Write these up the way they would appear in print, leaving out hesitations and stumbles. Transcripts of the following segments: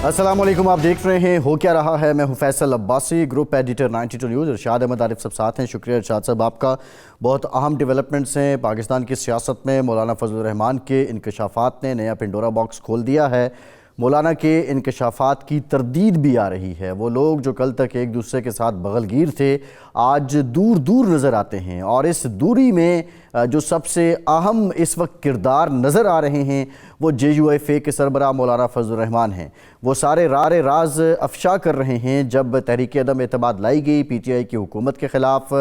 السلام علیکم، آپ دیکھ رہے ہیں ہو کیا رہا ہے۔ میں ہوں Faisal Abbasi, group editor 92 news. Irshad Ahmed Arif صاحب ساتھ ہیں۔ شکریہ ارشاد صاحب آپ کا۔ بہت اہم ڈیولپمنٹس ہیں پاکستان کی سیاست میں۔ مولانا فضل الرحمان کے انکشافات نے نیا پنڈورا باکس کھول دیا ہے۔ مولانا کے انکشافات کی تردید بھی آ رہی ہے۔ وہ لوگ جو کل تک ایک دوسرے کے ساتھ بغل گیر تھے، آج دور دور نظر آتے ہیں، اور اس دوری میں جو سب سے اہم اس وقت کردار نظر آ رہے ہیں وہ JUIF کے سربراہ مولانا فضل الرحمان ہیں۔ وہ سارے راز افشا کر رہے ہیں۔ جب تحریک عدم اعتماد لائی گئی PTI کی حکومت کے خلاف،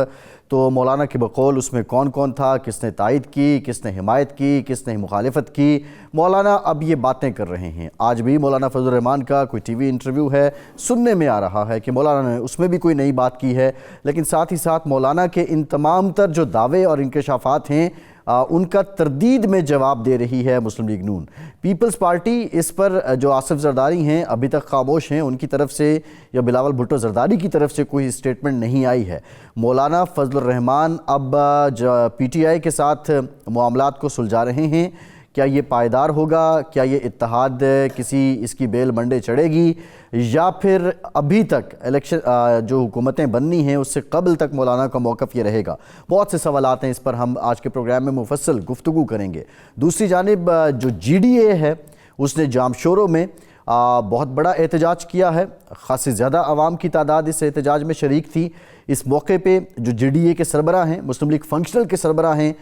تو مولانا کے بقول اس میں کون کون تھا، کس نے تائید کی، کس نے حمایت کی، کس نے مخالفت کی، مولانا اب یہ باتیں کر رہے ہیں۔ آج بھی مولانا فضل الرحمان کا کوئی TV انٹرویو ہے، سننے میں آ رہا ہے کہ مولانا نے اس میں بھی کوئی نئی بات کی ہے، لیکن ساتھ ہی ساتھ مولانا کے ان تمام تر جو دعوے اور انکشافات ہیں ان کا تردید میں جواب دے رہی ہے مسلم لیگ نون۔ پیپلز پارٹی اس پر جو آصف زرداری ہیں ابھی تک خاموش ہیں، ان کی طرف سے یا بلاول بھٹو زرداری کی طرف سے کوئی اسٹیٹمنٹ نہیں آئی ہے۔ مولانا فضل الرحمان اب PTI کے ساتھ معاملات کو سلجھا رہے ہیں۔ کیا یہ پائیدار ہوگا؟ کیا یہ اتحاد کسی اس کی بیل منڈے چڑھے گی، یا پھر ابھی تک الیکشن جو حکومتیں بننی ہیں اس سے قبل تک مولانا کا موقف یہ رہے گا؟ بہت سے سوالات ہیں، اس پر ہم آج کے پروگرام میں مفصل گفتگو کریں گے۔ دوسری جانب جو GDA ہے اس نے جام شوروں میں بہت بڑا احتجاج کیا ہے۔ خاصی زیادہ عوام کی تعداد اس احتجاج میں شریک تھی۔ اس موقع پہ جو GDA کے سربراہ ہیں، مسلم لیگ فنکشنل کے سربراہ ہیں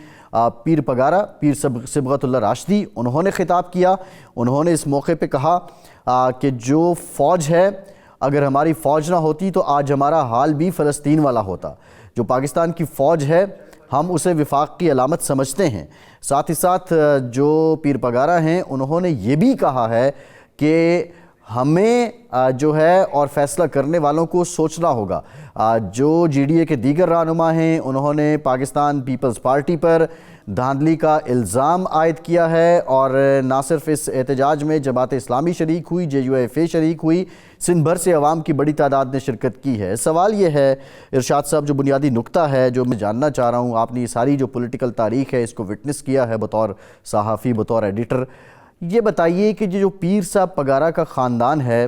پیر پگارا، پیر صبغت اللہ راشدی، انہوں نے خطاب کیا۔ انہوں نے اس موقع پہ کہا کہ جو فوج ہے، اگر ہماری فوج نہ ہوتی تو آج ہمارا حال بھی فلسطین والا ہوتا۔ جو پاکستان کی فوج ہے ہم اسے وفاق کی علامت سمجھتے ہیں۔ ساتھ ہی ساتھ جو پیر پگارا ہیں انہوں نے یہ بھی کہا ہے کہ ہمیں جو ہے اور فیصلہ کرنے والوں کو سوچنا ہوگا۔ جو GDA کے دیگر رہنما ہیں انہوں نے پاکستان پیپلز پارٹی پر دھاندلی کا الزام عائد کیا ہے، اور نہ صرف اس احتجاج میں جماعت اسلامی شریک ہوئی، JUIF شریک ہوئی، سندھ بھر سے عوام کی بڑی تعداد نے شرکت کی ہے۔ سوال یہ ہے ارشاد صاحب، جو بنیادی نقطہ ہے جو میں جاننا چاہ رہا ہوں، آپ نے یہ ساری جو پولیٹیکل تاریخ ہے اس کو وٹنس کیا ہے بطور صحافی، بطور ایڈیٹر، یہ بتائیے کہ جو پیر صاحب پگارا کا خاندان ہے،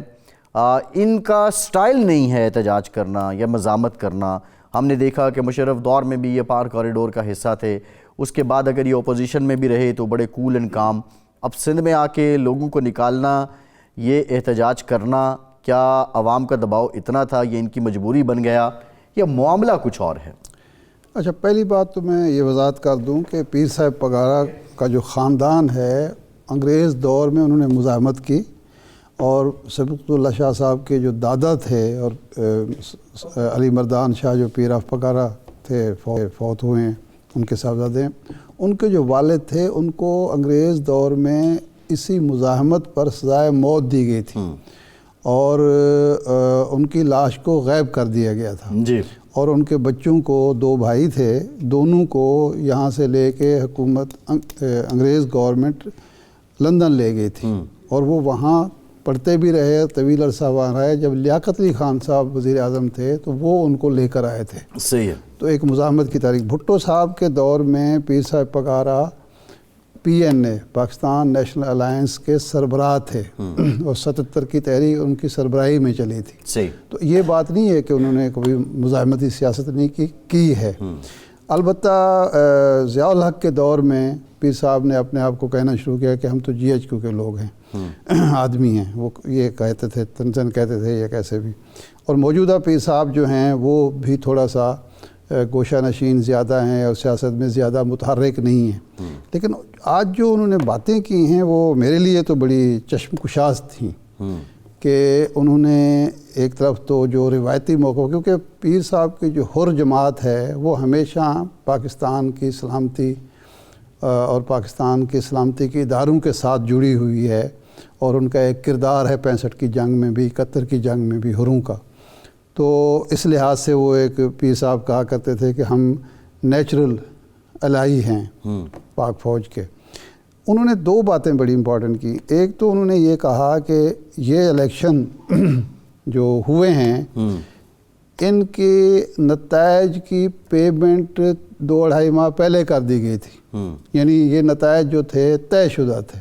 ان کا سٹائل نہیں ہے احتجاج کرنا یا مزاحمت کرنا۔ ہم نے دیکھا کہ مشرف دور میں بھی یہ پار کوریڈور کا حصہ تھے، اس کے بعد اگر یہ اپوزیشن میں بھی رہے تو بڑے کول اینڈ کام۔ اب سندھ میں آ کے لوگوں کو نکالنا، یہ احتجاج کرنا، کیا عوام کا دباؤ اتنا تھا، یہ ان کی مجبوری بن گیا، یا معاملہ کچھ اور ہے؟ اچھا، پہلی بات تو میں یہ وضاحت کر دوں کہ پیر صاحب پگارا کا جو خاندان ہے، انگریز دور میں انہوں نے مزاحمت کی، اور صبغت اللہ شاہ صاحب کے جو دادا تھے اور علی مردان شاہ جو پیر آف پگارا تھے، فوت ہوئے ہیں، ان کے صاحبزادے ہیں، ان کے جو والد تھے ان کو انگریز دور میں اسی مزاحمت پر سزائے موت دی گئی تھی، اور ان کی لاش کو غائب کر دیا گیا تھا جی، اور ان کے بچوں کو 2 بھائی تھے، دونوں کو یہاں سے لے کے حکومت انگریز گورنمنٹ لندن لے گئی تھی، اور وہ وہاں پڑھتے بھی رہے طویل عرصہ وہاں رہے۔ جب لیاقت علی خان صاحب وزیر اعظم تھے تو وہ ان کو لے کر آئے تھے۔ صحیح ہے۔ تو ایک مزاحمت کی تاریخ۔ بھٹو صاحب کے دور میں پیر صاحب Pagara PNA Pakistan national alliance کے سربراہ تھے، اور 77 کی تحریک ان کی سربراہی میں چلی تھی۔ صحیح۔ تو یہ بات نہیں ہے کہ انہوں نے کبھی مزاحمتی سیاست نہیں کی ہے۔ البتہ ضیاء الحق کے دور میں پیر صاحب نے اپنے آپ کو کہنا شروع کیا کہ ہم تو GHQ کے لوگ ہیں، آدمی ہیں، وہ یہ کہتے تھے، تنزن کہتے تھے، یا کیسے بھی۔ اور موجودہ پیر صاحب جو ہیں وہ بھی تھوڑا سا گوشہ نشین زیادہ ہیں اور سیاست میں زیادہ متحرک نہیں ہیں، لیکن آج جو انہوں نے باتیں کی ہیں وہ میرے لیے تو بڑی چشم کشاز تھیں، کہ انہوں نے ایک طرف تو جو روایتی موقع، کیونکہ پیر صاحب کی جو حر جماعت ہے وہ ہمیشہ پاکستان کی سلامتی اور پاکستان کے سلامتی کے اداروں کے ساتھ جڑی ہوئی ہے، اور ان کا ایک کردار ہے 65 کی جنگ میں بھی، 71 کی جنگ میں بھی حروں کا۔ تو اس لحاظ سے وہ ایک پیر صاحب کہا کرتے تھے کہ ہم نیچرل الائی ہیں پاک فوج کے۔ انہوں نے 2 باتیں بڑی امپورٹنٹ کی۔ ایک تو انہوں نے یہ کہا کہ یہ الیکشن جو ہوئے ہیں ان کے نتائج کی پیمنٹ 2-2.5 ماہ پہلے کر دی گئی تھی، یعنی یہ نتائج جو تھے طے شدہ تھے،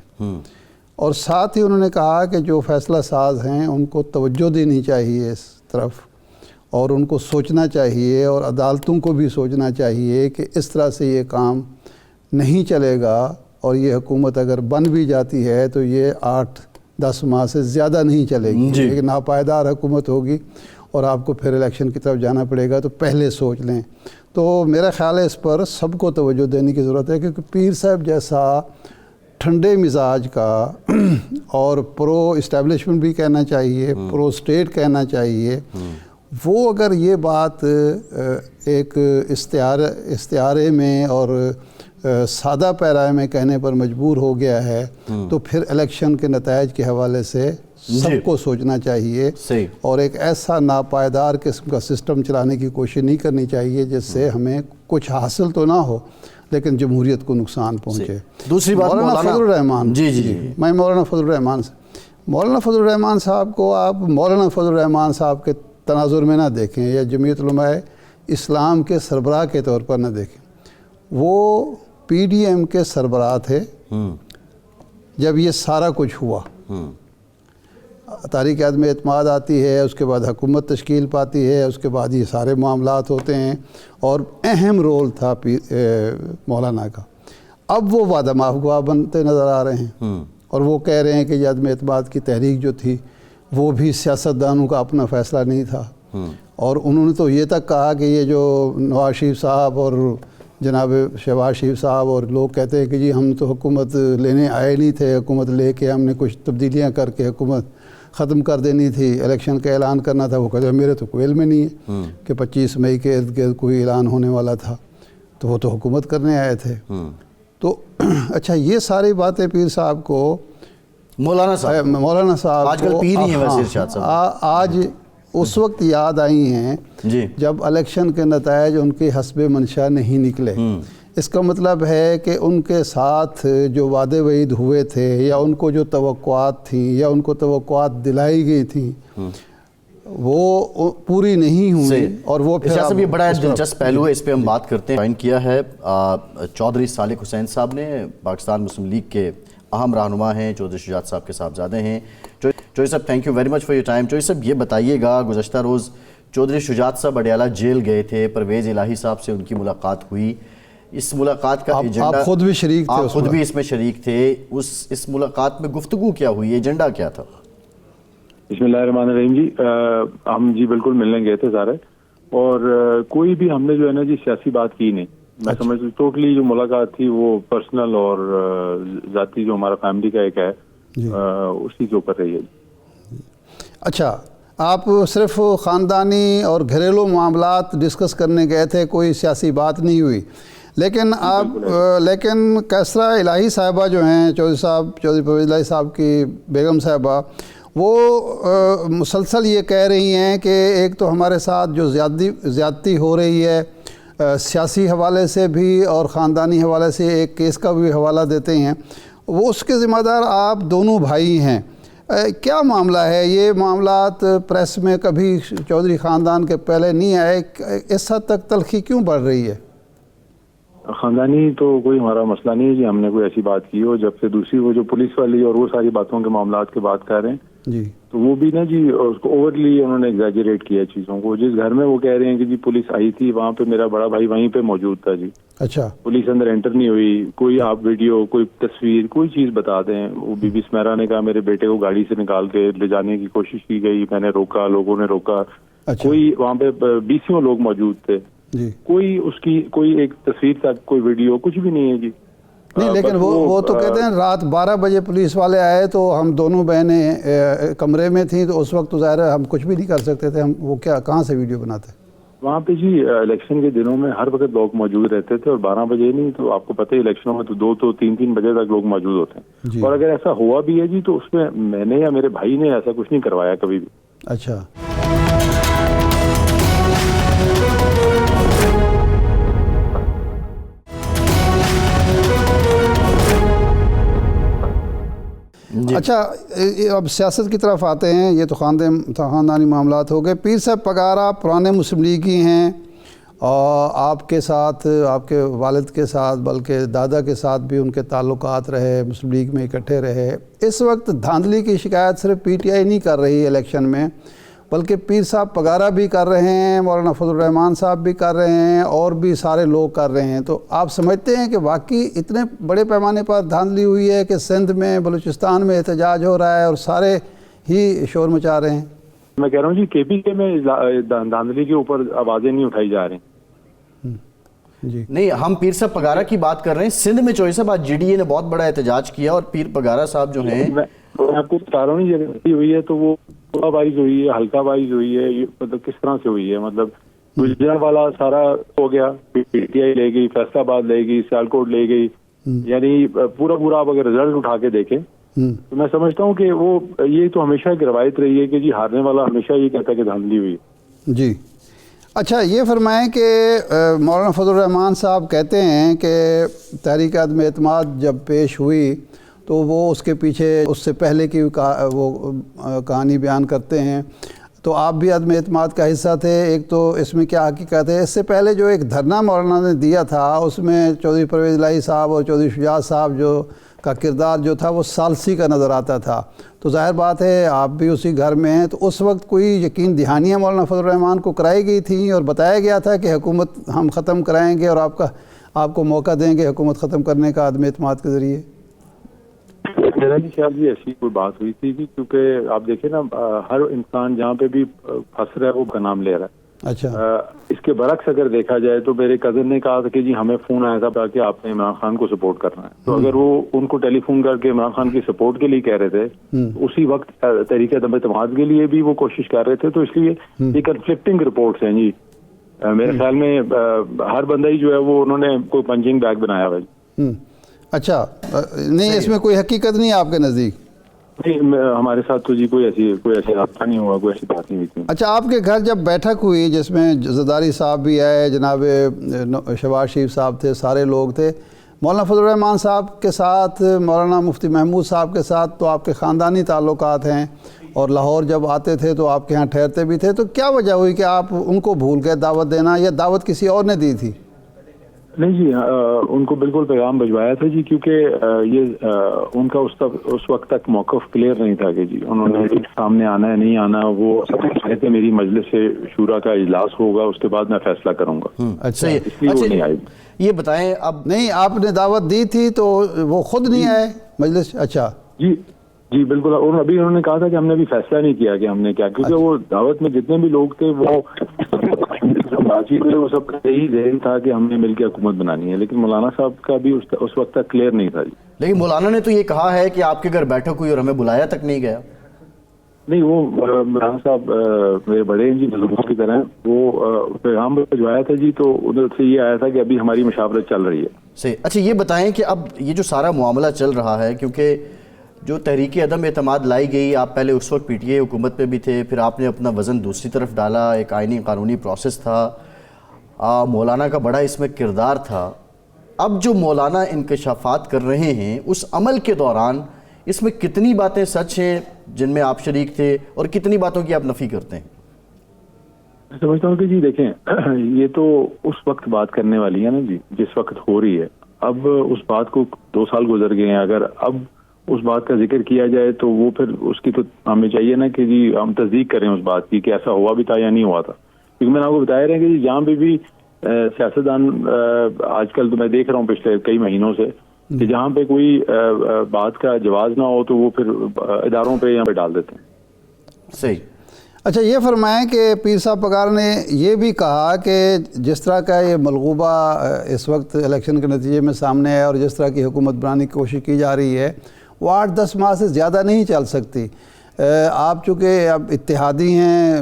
اور ساتھ ہی انہوں نے کہا کہ جو فیصلہ ساز ہیں ان کو توجہ دینی چاہیے اس طرف، اور ان کو سوچنا چاہیے، اور عدالتوں کو بھی سوچنا چاہیے کہ اس طرح سے یہ کام نہیں چلے گا، اور یہ حکومت اگر بن بھی جاتی ہے تو یہ 8-10 ماہ سے زیادہ نہیں چلے گی، ایک ناپائیدار حکومت ہوگی اور آپ کو پھر الیکشن کی طرف جانا پڑے گا، تو پہلے سوچ لیں۔ تو میرا خیال ہے اس پر سب کو توجہ دینے کی ضرورت ہے، کیونکہ پیر صاحب جیسا ٹھنڈے مزاج کا اور پرو اسٹیبلشمنٹ بھی کہنا چاہیے، پرو اسٹیٹ کہنا چاہیے، وہ اگر یہ بات ایک استعارے میں اور سادہ پیرائے میں کہنے پر مجبور ہو گیا ہے، تو پھر الیکشن کے نتائج کے حوالے سے سب کو سوچنا چاہیے، اور ایک ایسا ناپائیدار قسم کا سسٹم چلانے کی کوشش نہیں کرنی چاہیے جس سے ہمیں کچھ حاصل تو نہ ہو لیکن جمہوریت کو نقصان پہنچے۔ دوسری بات مولانا فضل الرحمان، جی میں مولانا فضل الرحمان سے مولانا فضل الرحمان صاحب کو آپ مولانا فضل الرحمان صاحب کے تناظر میں نہ دیکھیں، یا جمعیت علماء اسلام کے سربراہ کے طور پر نہ دیکھیں۔ وہ پی ڈی ایم کے سربراہ تھے جب یہ سارا کچھ ہوا۔ تحریک عدم اعتماد آتی ہے، اس کے بعد حکومت تشکیل پاتی ہے، اس کے بعد یہ سارے معاملات ہوتے ہیں، اور اہم رول تھا مولانا کا۔ اب وہ وعدہ معاف گواہ بنتے نظر آ رہے ہیں، اور وہ کہہ رہے ہیں کہ یہ عدم اعتماد کی تحریک جو تھی وہ بھی سیاستدانوں کا اپنا فیصلہ نہیں تھا، اور انہوں نے تو یہ تک کہا کہ یہ جو نواز شریف صاحب اور جناب شہباز شریف صاحب اور لوگ کہتے ہیں کہ جی ہم تو حکومت لینے آئے نہیں تھے، حکومت لے کے ہم نے کچھ تبدیلیاں کر کے حکومت ختم کر دینی تھی، الیکشن کا اعلان کرنا تھا، وہ کہتے ہیں میرے تو کوئی علم نہیں ہے کہ 25 مئی کے ارد گرد کوئی اعلان ہونے والا تھا، تو وہ تو حکومت کرنے آئے تھے۔ تو اچھا، یہ ساری باتیں پیر صاحب کو مولانا صاحب آج کل پیر ہی ہیں ویسے ارشاد صاحب، آج اس وقت یاد آئی ہیں جب الیکشن کے نتائج ان کے حسب منشا نہیں نکلے۔ اس کا مطلب ہے کہ ان کے ساتھ جو وعدے وعید ہوئے تھے، یا ان کو جو توقعات تھیں، یا ان کو توقعات دلائی گئی تھیں، وہ پوری نہیں ہوئی، اور وہ پھر یہ بڑا دلچسپ پہلو ہے، اس پہ ہم بات کرتے ہیں۔ جوائن کیا ہے چودھری صالح حسین صاحب نے، پاکستان مسلم لیگ کے اہم رہنما ہیں، چودھری شجاعت صاحب کے صاحبزادے ہیں۔ چودھری صاحب thank you very much for your time. Chaudhry صاحب یہ بتائیے گا، گزشتہ روز چودھری شجاعت صاحب اڈیالہ جیل گئے تھے، پرویز الہی صاحب سے ان کی ملاقات ہوئی، اس ملاقات کا ایجنڈا، آپ خود بھی شریک تھے، آپ خود بھی اس میں شریک تھے، اس ملاقات میں گفتگو کیا ہوئی، ایجنڈا کیا تھا؟ بسم اللہ الرحمن الرحیم۔ جی ہم بالکل ملنے گئے تھے سارے، اور کوئی بھی ہم نے جو ہے نا سیاسی بات کی نہیں۔ میں سمجھتا ہوں ٹوٹلی جو ملاقات تھی وہ پرسنل اور ذاتی جو ہمارا فیملی کا ایک ہے اسی کے اوپر رہی ہے۔ اچھا، آپ صرف خاندانی اور گھریلو معاملات ڈسکس کرنے گئے تھے، کوئی سیاسی بات نہیں ہوئی، لیکن کیسرا الہی صاحبہ جو ہیں، چودھری پرویز الہی صاحب کی بیگم صاحبہ، وہ مسلسل یہ کہہ رہی ہیں کہ ایک تو ہمارے ساتھ جو زیادتی ہو رہی ہے سیاسی حوالے سے بھی اور خاندانی حوالے سے، ایک کیس کا بھی حوالہ دیتے ہیں، وہ اس کے ذمہ دار آپ دونوں بھائی ہیں۔ کیا معاملہ ہے؟ یہ معاملات پریس میں کبھی چودھری خاندان کے پہلے نہیں آئے، اس حد تک تلخی کیوں بڑھ رہی ہے؟ خاندانی تو کوئی ہمارا مسئلہ نہیں ہے جی، ہم نے کوئی ایسی بات کی ہو۔ جب سے دوسری وہ جو پولیس والی اور وہ ساری باتوں کے معاملات کے بات کر رہے ہیں جی، تو وہ بھی نا جی اس کو اوورلی انہوں نے ایگزیجریٹ کیا چیزوں کو۔ جس گھر میں وہ کہہ رہے ہیں کہ جی پولیس آئی تھی، وہاں پہ میرا بڑا بھائی وہیں پہ موجود تھا جی۔ اچھا، پولیس اندر انٹر نہیں ہوئی، کوئی آپ ویڈیو، کوئی تصویر، کوئی چیز بتا دیں۔ وہ بی بی سمیرا نے کہا میرے بیٹے کو گاڑی سے نکال کے لے جانے کی کوشش کی گئی، میں نے روکا، لوگوں نے روکا۔ کوئی وہاں پہ 20 لوگ موجود تھے، کوئی اس کی کوئی ایک تصویر تک، کوئی ویڈیو، کچھ بھی نہیں ہے جی۔ نہیں، لیکن وہ تو کہتے ہیں رات 12 بجے پولیس والے آئے تو ہم دونوں بہنیں کمرے میں تھیں، تو اس وقت تو ظاہر ہے ہم کچھ بھی نہیں کر سکتے تھے، ہم وہ کہاں سے ویڈیو بناتے؟ وہاں پہ جی الیکشن کے دنوں میں ہر وقت لوگ موجود رہتے تھے، اور 12 بجے نہیں تو آپ کو پتہ ہے الیکشنوں میں تو 2 تو 3 بجے تک لوگ موجود ہوتے ہیں۔ اور اگر ایسا ہوا بھی ہے جی تو اس میں میں نے یا میرے بھائی نے ایسا کچھ نہیں کروایا کبھی بھی۔ اچھا، اچھا، اب سیاست کی طرف آتے ہیں۔ یہ تو خاندانی معاملات ہو گئے۔ پیر صاحب پگارا پرانے مسلم لیگی ہیں، اور آپ کے ساتھ، آپ کے والد کے ساتھ، بلکہ دادا کے ساتھ بھی ان کے تعلقات رہے، مسلم لیگ میں اکٹھے رہے۔ اس وقت دھاندلی کی شکایت صرف پی ٹی آئی نہیں کر رہی الیکشن میں، بلکہ پیر صاحب پگارا بھی کر رہے ہیں، مولانا فضل الرحمان صاحب بھی کر رہے ہیں، اور بھی سارے لوگ کر رہے ہیں۔ تو آپ سمجھتے ہیں کہ واقعی اتنے بڑے پیمانے پر دھاندلی ہوئی ہے کہ سندھ میں، بلوچستان میں احتجاج ہو رہا ہے اور سارے ہی شور مچا رہے ہیں؟ میں کہہ رہا ہوں جی کے پی کے میں دھاندلی کے اوپر آوازیں نہیں اٹھائی جا رہی۔ جی نہیں، ہم پیر صاحب پگارا کی بات کر رہے ہیں۔ سندھ میں چوئی صاحب آج جی ڈی اے نے بہت بڑا احتجاج کیا، اور پیر پگارا صاحب جو ہیں، میں آپ کو بتا رہا ہوں یہ غلطی ہوئی ہے تو وہ وائز ہوئی ہے، حلقہ وائز ہوئی ہے، یہ مطلب کس طرح سے ہوئی ہے؟ مطلب گجرات والا سارا ہو گیا، پی ٹی آئی لے گئی، فیصل آباد لے گئی، سیالکوٹ لے گئی، یعنی پورا آپ اگر رزلٹ اٹھا کے دیکھیں تو میں سمجھتا ہوں کہ وہ یہ تو ہمیشہ ایک روایت رہی ہے کہ جی ہارنے والا ہمیشہ یہ کہتا ہے کہ دھاندلی ہوئی۔ جی اچھا، یہ فرمائیں کہ مولانا فضل الرحمان صاحب کہتے ہیں کہ تحریک عدم اعتماد جب پیش ہوئی تو وہ اس کے پیچھے اس سے پہلے کی وہ کہانی بیان کرتے ہیں، تو آپ بھی عدم اعتماد کا حصہ تھے۔ ایک تو اس میں کیا حقیقت ہے؟ اس سے پہلے جو ایک دھرنا مولانا نے دیا تھا اس میں چودھری پرویز الہی صاحب اور چودھری شجاعت صاحب جو کا کردار جو تھا وہ ثالثی کا نظر آتا تھا، تو ظاہر بات ہے آپ بھی اسی گھر میں ہیں، تو اس وقت کوئی یقین دہانیاں مولانا فضل الرحمان کو کرائی گئی تھیں اور بتایا گیا تھا کہ حکومت ہم ختم کرائیں گے اور آپ کو موقع دیں گے حکومت ختم کرنے کا عدم اعتماد کے ذریعے؟ میرا بھی خیال بھی ایسی کوئی بات ہوئی تھی کیونکہ آپ دیکھیں نا، ہر انسان جہاں پہ بھی پھنس رہا ہے وہ کا نام لے رہا ہے۔ اچھا، اس کے برعکس اگر دیکھا جائے تو میرے کزن نے کہا تھا کہ جی ہمیں فون آیا تھا کہ آپ نے عمران خان کو سپورٹ کرنا ہے، تو اگر وہ ان کو ٹیلی فون کر کے عمران خان کی سپورٹ کے لیے کہہ رہے تھے، اسی وقت تحریک عدم اعتماد کے لیے بھی وہ کوشش کر رہے تھے، تو اس لیے یہ کنفلکٹنگ رپورٹس ہیں جی۔ میرے خیال میں ہر بندہ ہی جو ہے وہ انہوں نے کوئی پنچنگ بیگ بنایا ہوا ہے۔ اچھا، نہیں اس میں کوئی حقیقت نہیں آپ کے نزدیک؟ نہیں، ہمارے ساتھ تو جی کوئی ایسی رابطہ نہیں ہوا، کوئی ایسی بات نہیں ہوئی تھی۔ اچھا، آپ کے گھر جب بیٹھک ہوئی جس میں زرداری صاحب بھی آئے، جناب شہباز شریف صاحب تھے، سارے لوگ تھے، مولانا فضل الرحمان صاحب کے ساتھ، مولانا مفتی محمود صاحب کے ساتھ تو آپ کے خاندانی تعلقات ہیں، اور لاہور جب آتے تھے تو آپ کے ہاں ٹھہرتے بھی تھے، تو کیا وجہ ہوئی کہ آپ ان کو بھول گئے دعوت دینا، یا دعوت کسی اور نے دی تھی؟ نہیں جی، ان کو بالکل پیغام بھجوایا تھا جی، کیونکہ یہ ان کا اس وقت تک موقف کلیئر نہیں تھا کہ جی انہوں نے سامنے آنا ہے نہیں آنا۔ وہ کہتے میری مجلس شورا کا اجلاس ہوگا، اس کے بعد میں فیصلہ کروں گا۔ اچھا، اس لیے وہ نہیں آئے۔ یہ بتائیں اب، نہیں آپ نے دعوت دی تھی تو وہ خود نہیں آئے مجلس؟ اچھا جی بالکل، اور ابھی انہوں نے کہا تھا کہ ہم نے ابھی فیصلہ نہیں کیا کہ ہم نے کیا، کیونکہ وہ دعوت میں جتنے بھی لوگ تھے وہ سب کا یہی ذہن تھا کہ ہم نے مل کے حکومت بنانی ہے، لیکن مولانا صاحب کا بھی اس وقت تک کلیئر نہیں تھا جی۔ لیکن مولانا نے تو یہ کہا ہے کہ آپ کے گھر بیٹھک ہوئی اور ہمیں بلایا تک نہیں گیا۔ نہیں، وہ مولانا صاحب میرے بڑے ہیں جی، بزرگوں کی طرح، وہ پیغام بھجوایا تھا جی، تو ادھر سے یہ آیا تھا کہ ابھی ہماری مشاورت چل رہی ہے۔ صحیح۔ اچھا، یہ بتائیں کہ اب یہ جو سارا معاملہ چل رہا ہے، کیونکہ جو تحریک عدم اعتماد لائی گئی، آپ پہلے اس وقت پی ٹی اے حکومت میں بھی تھے، پھر آپ نے اپنا وزن دوسری طرف ڈالا، ایک آئینی قانونی پروسیس تھا، مولانا کا بڑا اس میں کردار تھا۔ اب جو مولانا انکشافات کر رہے ہیں اس عمل کے دوران اس میں کتنی باتیں سچ ہیں جن میں آپ شریک تھے، اور کتنی باتوں کی آپ نفی کرتے ہیں؟ میں سمجھتا ہوں کہ جی دیکھیں، یہ تو اس وقت بات کرنے والی ہے نا جی، جس وقت ہو رہی ہے۔ اب اس بات کو 2 سال گزر گئے ہیں، اگر اب اس بات کا ذکر کیا جائے تو وہ پھر اس کی تو ہمیں چاہیے نا کہ جی ہم تصدیق کریں اس بات کی کہ ایسا ہوا بھی تھا یا نہیں ہوا تھا، کیونکہ میں نے آپ کو بتایا رہا کہ جی جہاں پہ بھی سیاستدان آج کل تو میں دیکھ رہا ہوں پچھلے کئی مہینوں سے کہ جہاں پہ کوئی بات کا جواز نہ ہو تو وہ پھر اداروں پہ یہاں پہ ڈال دیتے ہیں۔ صحیح۔ اچھا، یہ فرمائیں کہ پیر صاحب پگار نے یہ بھی کہا کہ جس طرح کا یہ ملغوبہ اس وقت الیکشن کے نتیجے میں سامنے ہے اور جس طرح کی حکومت بنانے کی کوشش کی جا رہی ہے وہ 8-10 ماہ سے زیادہ نہیں چل سکتی۔ آپ چونکہ اب اتحادی ہیں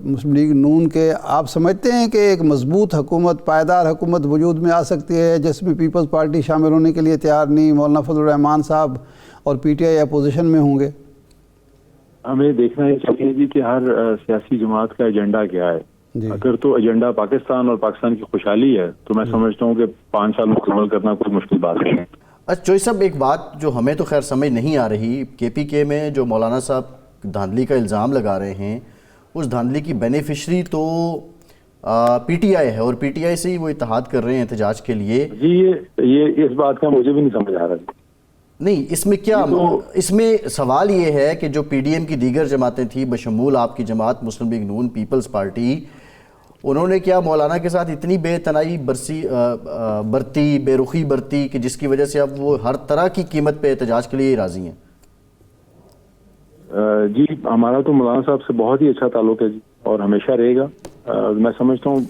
مسلم لیگ نون کے، آپ سمجھتے ہیں کہ ایک مضبوط حکومت، پائیدار حکومت وجود میں آ سکتی ہے جس میں پیپلز پارٹی شامل ہونے کے لیے تیار نہیں، مولانا فضل الرحمان صاحب اور پی ٹی آئی اپوزیشن میں ہوں گے؟ ہمیں دیکھنا یہ چاہیے جی کہ ہر سیاسی جماعت کا ایجنڈا کیا ہے جی۔ اگر تو ایجنڈا پاکستان اور پاکستان کی خوشحالی ہے تو میں سمجھتا ہوں کہ 5 سال مکمل کرنا کوئی مشکل بات نہیں ہے۔ اچھا چوئی صاحب، ایک بات جو ہمیں تو خیر سمجھ نہیں آ رہی، کے پی کے میں جو مولانا صاحب دھاندلی کا الزام لگا رہے ہیں، اس دھاندلی کی بینیفیشری تو پی ٹی آئی ہے اور پی ٹی آئی سے ہی وہ اتحاد کر رہے ہیں احتجاج کے لیے. جی یہ اس بات کا مجھے بھی نہیں سمجھ آ رہا. نہیں اس میں کیا اس میں سوال یہ ہے کہ جو پی ڈی ایم کی دیگر جماعتیں تھیں بشمول آپ کی جماعت مسلم لیگ نون پیپلز پارٹی، انہوں نے کیا مولانا کے ساتھ اتنی بے تنائی برتی، بے رخی برتی کہ جس کی وجہ سے اب وہ ہر طرح کی قیمت پہ احتجاج کے لیے راضی ہیں؟ جی ہمارا تو مولانا صاحب سے بہت ہی اچھا تعلق ہے جی، اور ہمیشہ رہے گا. میں سمجھتا ہوں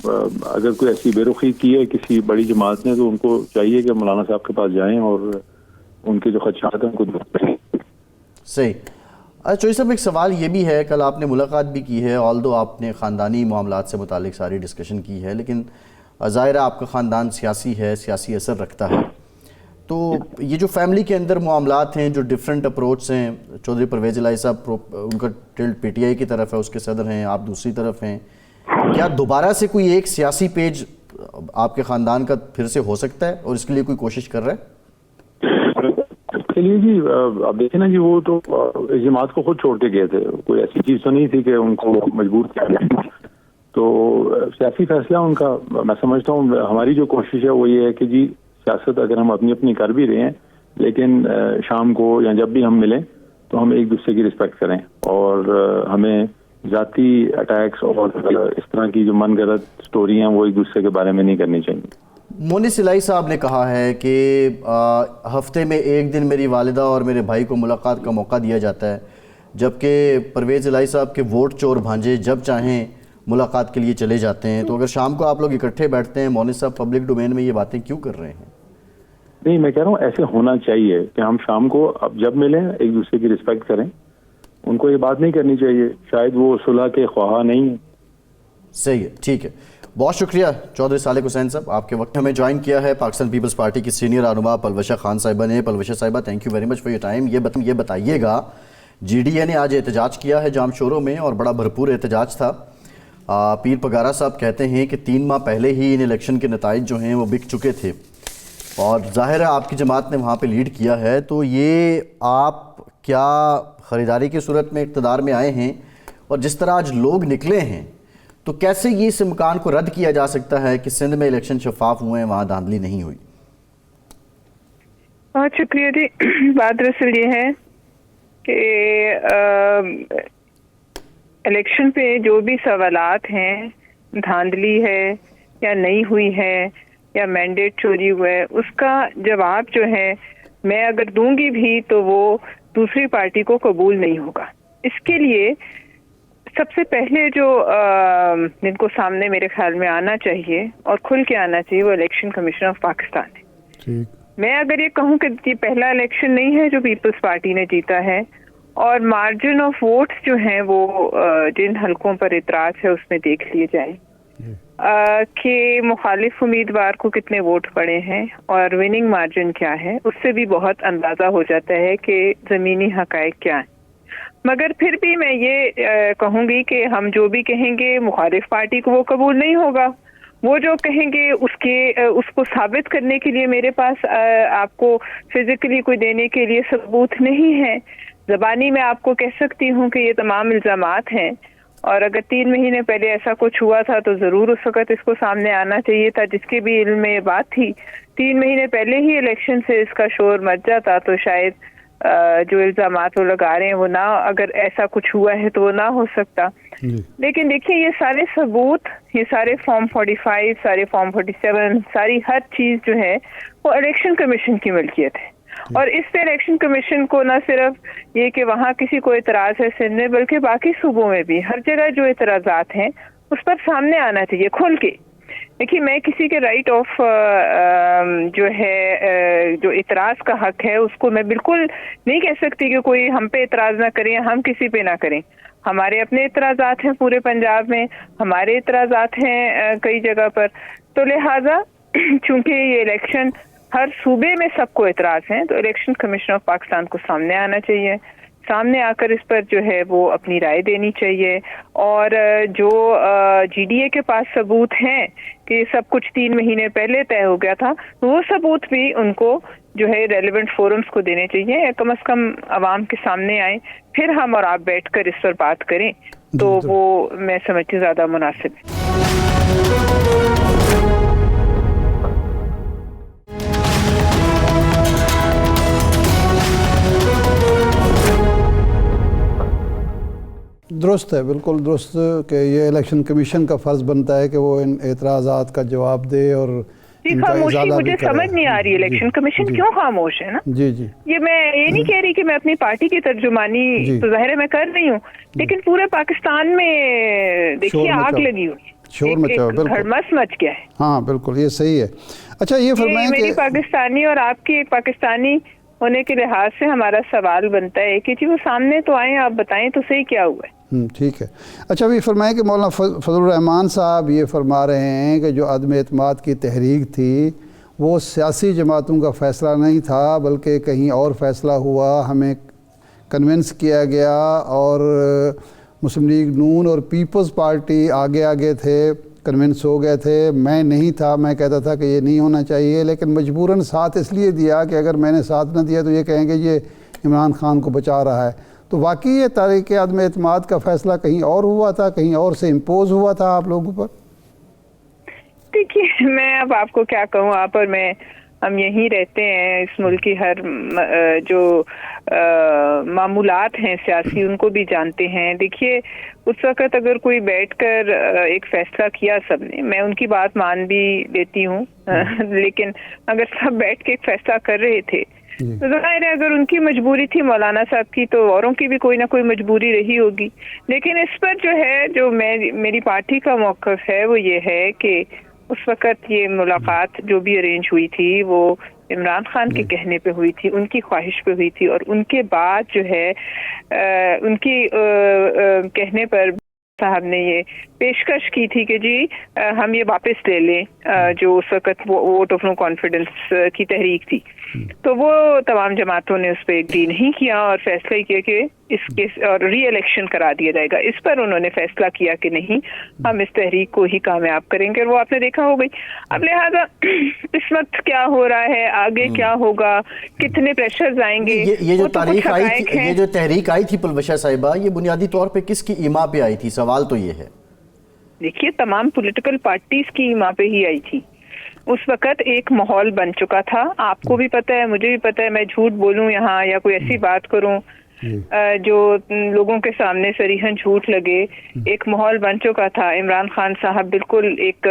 اگر کوئی ایسی بے رخی کی ہے کسی بڑی جماعت نے تو ان کو چاہیے کہ مولانا صاحب کے پاس جائیں اور ان کے جو خدشات ہیں ان کو دور کریں. صحیح. چوہدری صاحب ایک سوال یہ بھی ہے، کل آپ نے ملاقات بھی کی ہے، آلدو آپ نے خاندانی معاملات سے متعلق ساری ڈسکشن کی ہے، لیکن ظاہر ہے آپ کا خاندان سیاسی ہے، سیاسی اثر رکھتا ہے. تو یہ جو فیملی کے اندر معاملات ہیں، جو ڈیفرنٹ اپروچ ہیں، چودھری پرویز الہی صاحب ان کا ٹلٹ پی ٹی آئی کی طرف ہے، اس کے صدر ہیں، آپ دوسری طرف ہیں، کیا دوبارہ سے کوئی ایک سیاسی پیج آپ کے خاندان کا پھر سے ہو سکتا ہے اور اس کے لیے کوئی کوشش کر رہا ہے؟ چلیے جی اب دیکھیں نا جی، وہ تو اس جماعت کو خود چھوڑ کے گئے تھے، کوئی ایسی چیز تو نہیں تھی کہ ان کو مجبور کیا گیا. تو سیاسی فیصلہ ان کا. میں سمجھتا ہوں ہماری جو کوشش ہے وہ یہ ہے کہ جی سیاست اگر ہم اپنی کر بھی رہے ہیں لیکن شام کو یا جب بھی ہم ملیں تو ہم ایک دوسرے کی رسپیکٹ کریں اور ہمیں ذاتی اٹیکس اور اس طرح کی جو من گھڑت سٹوری ہیں وہ ایک دوسرے کے بارے میں نہیں کرنی چاہیے. مونس الہی صاحب نے کہا ہے کہ ہفتے میں ایک دن میری والدہ اور میرے بھائی کو ملاقات کا موقع دیا جاتا ہے، جبکہ پرویز الہی صاحب کے ووٹ چور بھانجے جب چاہیں ملاقات کے لیے چلے جاتے ہیں. تو اگر شام کو آپ لوگ اکٹھے بیٹھتے ہیں، مونس صاحب پبلک ڈومین میں یہ باتیں کیوں کر رہے ہیں؟ نہیں میں کہہ رہا ہوں ایسے ہونا چاہیے کہ ہم شام کو اب جب ملیں ایک دوسرے کی رسپیکٹ کریں. ان کو یہ بات نہیں کرنی چاہیے، شاید وہ صلح کے خواہاں نہیں ہیں. صحیح ہے، ٹھیک ہے. بہت شکریہ چودھری صالح حسین صاحب، آپ کے وقت ہمیں جوائن کیا ہے پاکستان پیپلز پارٹی کی سینئر رہنما پلوشہ خان صاحبہ نے. پلوشہ صاحبہ thank you very much for your time. یہ بتائیے گا جی ڈی اے نے آج احتجاج کیا ہے جام شوروں میں اور بڑا بھرپور احتجاج تھا. پیر پگارا صاحب کہتے ہیں کہ 3 ماہ پہلے ہی ان الیکشن کے نتائج جو ہیں وہ بک چکے تھے اور ظاہر ہے آپ کی جماعت نے وہاں پہ لیڈ کیا ہے. تو یہ آپ کیا خریداری کی صورت میں اقتدار میں آئے ہیں اور جس طرح آج لوگ نکلے ہیں تو کیسے یہ اس امکان کو رد کیا جا سکتا ہے کہ سندھ میں الیکشن شفاف ہوئے ہیں، وہاں دھاندلی نہیں ہوئی؟ بہت شکریہ جی. بات دراصل یہ ہے کہ الیکشن پہ جو بھی سوالات ہیں، دھاندلی ہے یا نہیں ہوئی ہے یا مینڈیٹ چوری ہوا ہے، اس کا جواب جو ہے میں اگر دوں گی بھی تو وہ دوسری پارٹی کو قبول نہیں ہوگا. اس کے لیے سب سے پہلے جو جن کو سامنے میرے خیال میں آنا چاہیے اور کھل کے آنا چاہیے وہ الیکشن کمیشن آف پاکستان ہے. میں اگر یہ کہوں کہ یہ پہلا الیکشن نہیں ہے جو پیپلز پارٹی نے جیتا ہے اور مارجن آف ووٹس جو ہیں وہ جن حلقوں پر اعتراض ہے اس میں دیکھ لیے جائیں کہ مخالف امیدوار کو کتنے ووٹ پڑے ہیں اور وننگ مارجن کیا ہے، اس سے بھی بہت اندازہ ہو جاتا ہے کہ زمینی حقائق کیا ہیں. مگر پھر بھی میں یہ کہوں گی کہ ہم جو بھی کہیں گے مخالف پارٹی کو وہ قبول نہیں ہوگا. وہ جو کہیں گے اس کو ثابت کرنے کے لیے میرے پاس آپ کو فزیکلی کوئی دینے کے لیے ثبوت نہیں ہے. زبانی میں آپ کو کہہ سکتی ہوں کہ یہ تمام الزامات ہیں اور اگر 3 مہینے پہلے ایسا کچھ ہوا تھا تو ضرور اس وقت اس کو سامنے آنا چاہیے تھا. جس کے بھی علم میں یہ بات تھی 3 مہینے پہلے ہی الیکشن سے اس کا شور مچ جاتا تو شاید جو الزامات وہ لگا رہے ہیں وہ نہ، اگر ایسا کچھ ہوا ہے تو وہ نہ ہو سکتا. لیکن دیکھیے یہ سارے ثبوت، یہ سارے فارم 45، سارے فارم 47، ساری ہر چیز جو ہے وہ الیکشن کمیشن کی ملکیت ہے. اور اس سے الیکشن کمیشن کو نہ صرف یہ کہ وہاں کسی کو اعتراض ہے سندھ میں بلکہ باقی صوبوں میں بھی ہر جگہ جو اعتراضات ہیں اس پر سامنے آنا چاہیے کھل کے. دیکھیے میں کسی کے رائٹ آف جو ہے جو اعتراض کا حق ہے اس کو میں بالکل نہیں کہہ سکتی کہ کوئی ہم پہ اعتراض نہ کریں، ہم کسی پہ نہ کریں. ہمارے اپنے اعتراضات ہیں پورے پنجاب میں، ہمارے اعتراضات ہیں کئی جگہ پر. تو لہٰذا چونکہ یہ الیکشن ہر صوبے میں سب کو اعتراض ہیں تو الیکشن کمیشن آف پاکستان کو سامنے آنا چاہیے، سامنے آ کر اس پر جو ہے وہ اپنی رائے دینی چاہیے. اور جو جی ڈی اے کے پاس ثبوت ہیں کہ سب کچھ 3 مہینے پہلے طے ہو گیا تھا وہ ثبوت بھی ان کو جو ہے ریلیونٹ فورمز کو دینے چاہیے، یا کم از کم عوام کے سامنے آئیں، پھر ہم اور آپ بیٹھ کر اس پر بات کریں تو وہ میں سمجھتی زیادہ مناسب ہے. درست ہے، بالکل درست کہ یہ الیکشن کمیشن کا فرض بنتا ہے کہ وہ ان اعتراضات کا جواب دے اور ان کا خاموشی ازالہ بھی مجھے کرے۔ سمجھ نہیں آ رہی الیکشن کمیشن کیوں خاموش ہے نا۔ جی جی یہ میں یہ نہیں کہہ رہی کہ میں اپنی پارٹی کی ترجمانی تو ظاہر ہے میں کر رہی ہوں، لیکن پورے پاکستان میں دیکھیے آگ لگی ہوئی، شور مچا ہوا، بالکل گھڑمس مچ گیا ہے۔ ہاں بالکل یہ صحیح ہے۔ اچھا یہ فرمائیں میری کہ پاکستانی اور آپ کی ایک پاکستانی ہونے کے لحاظ سے ہمارا سوال بنتا ہے کہ جی وہ سامنے تو آئیں، آپ بتائیں تو صحیح کیا ہوا ہے۔ ٹھیک ہے۔ اچھا ابھی فرمائیں کہ مولانا فضل الرحمان صاحب یہ فرما رہے ہیں کہ جو عدم اعتماد کی تحریک تھی وہ سیاسی جماعتوں کا فیصلہ نہیں تھا بلکہ کہیں اور فیصلہ ہوا، ہمیں کنونس کیا گیا اور مسلم لیگ نون اور پیپلز پارٹی آگے تھے، کنونس ہو گئے تھے۔ میں نہیں تھا، میں کہتا تھا کہ یہ نہیں ہونا چاہیے، لیکن مجبوراً ساتھ اس لیے دیا کہ اگر میں نے ساتھ نہ دیا تو یہ کہیں گے یہ عمران خان کو بچا رہا ہے۔ تو واقعی یہ تاریخ عدم اعتماد کا فیصلہ کہیں اور ہوا تھا، کہیں اور سے امپوز ہوا تھا آپ لوگوں پر؟ دیکھیے میں اب آپ کو کیا کہوں، آپ اور میں ہم یہیں رہتے ہیں، اس ملک کی ہر جو معمولات ہیں سیاسی ان کو بھی جانتے ہیں۔ دیکھیے اس وقت اگر کوئی بیٹھ کر ایک فیصلہ کیا سب نے، میں ان کی بات مان بھی لیتی ہوں، لیکن اگر سب بیٹھ کے ایک فیصلہ کر رہے تھے تو ظاہر ہے اگر ان کی مجبوری تھی مولانا صاحب کی تو اوروں کی بھی کوئی نہ کوئی مجبوری رہی ہوگی۔ لیکن اس پر جو ہے جو میری پارٹی کا موقف ہے وہ یہ ہے کہ اس وقت یہ ملاقات جو بھی ارینج ہوئی تھی وہ عمران خان کے کہنے پہ ہوئی تھی، ان کی خواہش پہ ہوئی تھی، اور ان کے بعد جو ہے ان کی کہنے پر صاحب نے یہ پیشکش کی تھی کہ جی ہم یہ واپس لے لیں جو اس وقت ووٹ آف نو کانفیڈنس کی تحریک تھی، تو وہ تمام جماعتوں نے اس پہ ایگری نہیں کیا اور فیصلہ کیا کہ اس کے اور ری الیکشن کرا دیا جائے گا۔ اس پر انہوں نے فیصلہ کیا کہ نہیں، ہم اس تحریک کو ہی کامیاب کریں گے، اور وہ آپ نے دیکھا ہو گئی۔ اب لہٰذا اس وقت کیا ہو رہا ہے، آگے کیا ہوگا، کتنے پریشرز آئیں گے، یہ جو تاریخ آئی تھی، یہ جو تحریک آئی تھی پلوشہ صاحبہ، یہ بنیادی طور پہ کس کی ایما پہ آئی تھی؟ سوال تو یہ ہے۔ دیکھیے تمام پولیٹیکل پارٹیز کی ایما پہ ہی آئی تھی۔ اس وقت ایک ماحول بن چکا تھا، آپ کو بھی پتہ ہے، مجھے بھی پتہ ہے، میں جھوٹ بولوں یہاں یا کوئی ایسی بات کروں جو لوگوں کے سامنے صریحاً جھوٹ لگے، ایک ماحول بن چکا تھا۔ عمران خان صاحب بالکل ایک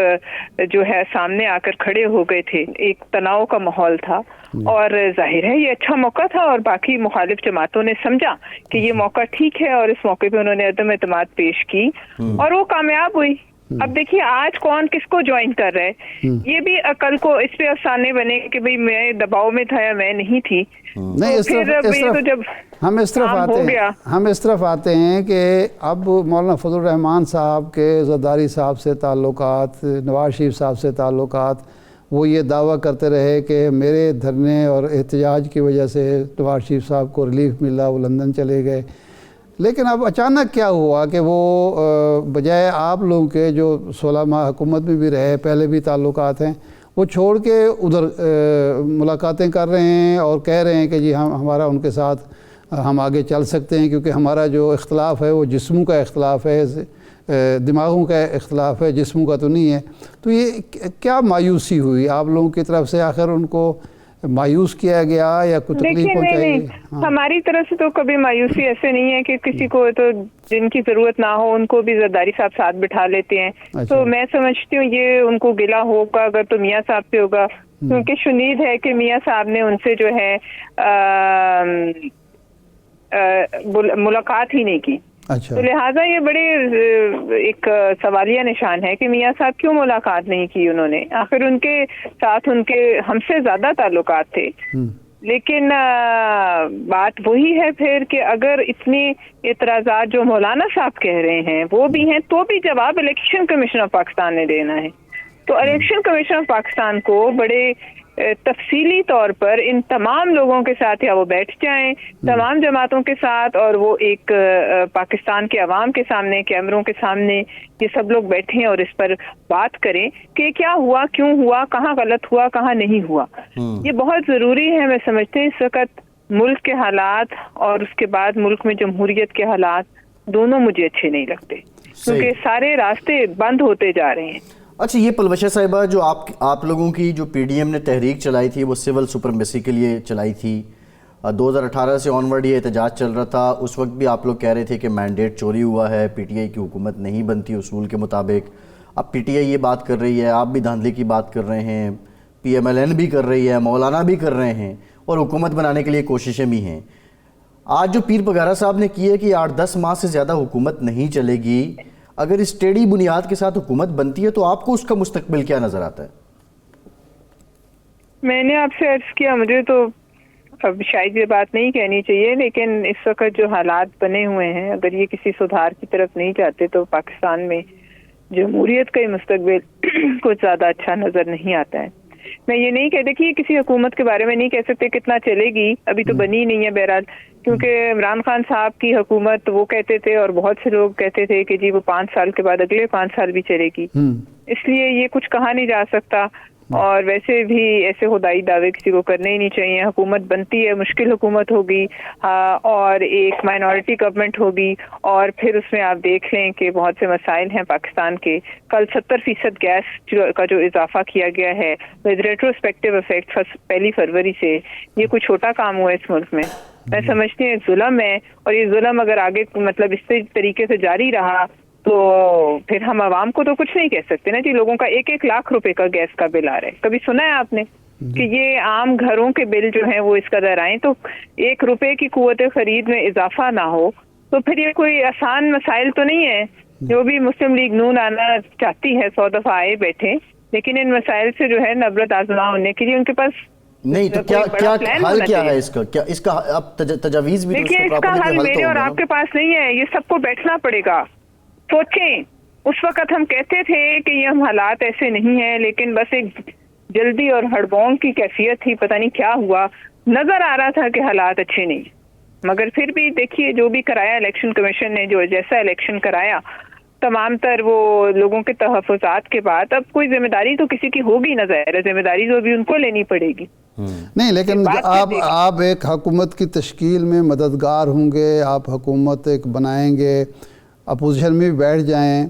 جو ہے سامنے آ کر کھڑے ہو گئے تھے، ایک تناؤ کا ماحول تھا، اور ظاہر ہے یہ اچھا موقع تھا، اور باقی مخالف جماعتوں نے سمجھا کہ یہ موقع ٹھیک ہے، اور اس موقع پہ انہوں نے عدم اعتماد پیش کی اور وہ کامیاب ہوئی۔ اب دیکھیے آج کون کس کو جوائن کر رہا ہے، یہ بھی عقل کو اس پہ افسانے بنے کہ بھئی میں دباؤ میں تھا یا میں نہیں تھی۔ نہیں، ہم اس طرف آتے ہیں کہ اب مولانا فضل الرحمان صاحب کے زرداری صاحب سے تعلقات، نواز شریف صاحب سے تعلقات، وہ یہ دعویٰ کرتے رہے کہ میرے دھرنے اور احتجاج کی وجہ سے نواز شریف صاحب کو ریلیف ملا، وہ لندن چلے گئے۔ لیکن اب اچانک کیا ہوا کہ وہ بجائے آپ لوگوں کے جو 16 ماہ حکومت میں بھی رہے، پہلے بھی تعلقات ہیں، وہ چھوڑ کے ادھر ملاقاتیں کر رہے ہیں اور کہہ رہے ہیں کہ جی ہمارا ان کے ساتھ ہم آگے چل سکتے ہیں، کیونکہ ہمارا جو اختلاف ہے وہ جسموں کا اختلاف ہے، دماغوں کا اختلاف ہے، جسموں کا تو نہیں ہے۔ تو یہ کیا مایوسی ہوئی آپ لوگوں کی طرف سے؟ آخر ان کو مایوس کیا گیا یا کوئی تکلیف پہنچائی گئی؟ ہماری طرف سے تو کبھی مایوسی ایسے نہیں ہے کہ کسی کو تو جن کی ضرورت نہ ہو ان کو بھی زرداری صاحب ساتھ بٹھا لیتے ہیں۔ تو میں سمجھتی ہوں یہ ان کو گلہ ہوگا اگر تو میاں صاحب سے ہوگا، کیونکہ شنید ہے کہ میاں صاحب نے ان سے جو ہے ملاقات ہی نہیں کی۔ تو لہٰذا یہ بڑے ایک سوالیہ نشان ہے کہ میاں صاحب کیوں ملاقات نہیں کی انہوں نے، آخر ان کے ساتھ ان کے ہم سے زیادہ تعلقات تھے۔ لیکن بات وہی ہے پھر کہ اگر اتنے اعتراضات جو مولانا صاحب کہہ رہے ہیں وہ بھی ہیں تو بھی جواب الیکشن کمیشن آف پاکستان نے دینا ہے۔ تو الیکشن کمیشن آف پاکستان کو بڑے تفصیلی طور پر ان تمام لوگوں کے ساتھ یا وہ بیٹھ جائیں تمام جماعتوں کے ساتھ، اور وہ ایک پاکستان کے عوام کے سامنے، کیمروں کے سامنے یہ سب لوگ بیٹھیں اور اس پر بات کریں کہ کیا ہوا، کیوں ہوا، کہاں غلط ہوا، کہاں نہیں ہوا۔ یہ بہت ضروری ہے۔ میں سمجھتے ہیں اس وقت ملک کے حالات اور اس کے بعد ملک میں جمہوریت کے حالات دونوں مجھے اچھے نہیں لگتے، کیونکہ سارے راستے بند ہوتے جا رہے ہیں۔ اچھا یہ پلوشہ صاحبہ جو آپ لوگوں کی جو پی ڈی ایم نے تحریک چلائی تھی وہ سول سپرمیسی کے لیے چلائی تھی، 2018 سے آنورڈ یہ احتجاج چل رہا تھا، اس وقت بھی آپ لوگ کہہ رہے تھے کہ مینڈیٹ چوری ہوا ہے، پی ٹی آئی کی حکومت نہیں بنتی اصول کے مطابق. اب پی ٹی آئی یہ بات کر رہی ہے، آپ بھی دھاندلی کی بات کر رہے ہیں، پی ایم ایل این بھی کر رہی ہے، مولانا بھی کر رہے ہیں، اور حکومت بنانے کے لیے کوششیں بھی ہیں. آج جو پیر پگارا صاحب نے کی ہے کہ 8-10 ماہ سے زیادہ حکومت نہیں چلے گی، اگر اس ٹیڑھی بنیاد کے ساتھ حکومت بنتی ہے تو آپ کو اس کا مستقبل کیا نظر آتا ہے؟ میں نے آپ سے عرض کیا، مجھے تو اب شاید یہ بات نہیں کہنی چاہیے، لیکن اس وقت جو حالات بنے ہوئے ہیں، اگر یہ کسی سدھار کی طرف نہیں جاتے تو پاکستان میں جمہوریت کا ہی مستقبل کچھ زیادہ اچھا نظر نہیں آتا ہے. میں یہ نہیں کہہ دیکھیے کسی حکومت کے بارے میں نہیں کہہ سکتے کتنا چلے گی، ابھی تو بنی نہیں ہے بہرحال، کیونکہ عمران خان صاحب کی حکومت وہ کہتے تھے اور بہت سے لوگ کہتے تھے کہ جی وہ 5 سال کے بعد اگلے 5 سال بھی چلے گی، اس لیے یہ کچھ کہا نہیں جا سکتا. اور ویسے بھی ایسے خدائی دعوے کسی کو کرنے ہی نہیں چاہیے. حکومت بنتی ہے، مشکل حکومت ہوگی اور ایک مائنورٹی گورنمنٹ ہوگی، اور پھر اس میں آپ دیکھ لیں کہ بہت سے مسائل ہیں پاکستان کے. کل 70% گیس کا جو اضافہ کیا گیا ہے ود ریٹروسپیکٹو افیکٹ 1 فروری سے، یہ کوئی چھوٹا کام ہوا ہے اس ملک میں. میں سمجھتی ہوں ایک ظلم ہے، اور یہ ظلم اگر آگے مطلب اس طریقے سے جاری رہا تو پھر ہم عوام کو تو کچھ نہیں کہہ سکتے نا جی. لوگوں کا 1-1 لاکھ روپے کا گیس کا بل آ رہا ہے. کبھی سنا ہے آپ نے کہ یہ عام گھروں کے بل جو ہیں وہ اس قدر آئیں تو 1 روپے کی قوت خرید میں اضافہ نہ ہو؟ تو پھر یہ کوئی آسان مسائل تو نہیں ہے. جو بھی مسلم لیگ نون آنا چاہتی ہے 100 دفعہ آئے بیٹھے، لیکن ان مسائل سے جو ہے نبرت آزما ہونے کے لیے ان کے پاس نہیں تو کیا حل کیا ہے اس کا؟ کیا اس کا اب تجاویز بھی دیکھیے اس کا حل میرے اور آپ کے پاس نہیں ہے، یہ سب کو بیٹھنا پڑے گا. سوچیں، اس وقت ہم کہتے تھے کہ یہ ہم حالات ایسے نہیں ہیں، لیکن بس ایک جلدی اور ہڑبونگ کی کیفیت تھی، پتہ نہیں کیا ہوا، نظر آ رہا تھا کہ حالات اچھے نہیں. مگر پھر بھی دیکھیے جو بھی کرایا الیکشن کمیشن نے، جو جیسا الیکشن کرایا، تمام تر وہ لوگوں کے تحفظات کے بعد اب کوئی ذمہ داری تو کسی کی ہوگی نہ، ظاہر ہے ذمہ داری تو بھی ان کو لینی پڑے گی. نہیں لیکن آپ ایک حکومت کی تشکیل میں مددگار ہوں گے، آپ حکومت ایک بنائیں گے، اپوزیشن میں بھی بیٹھ جائیں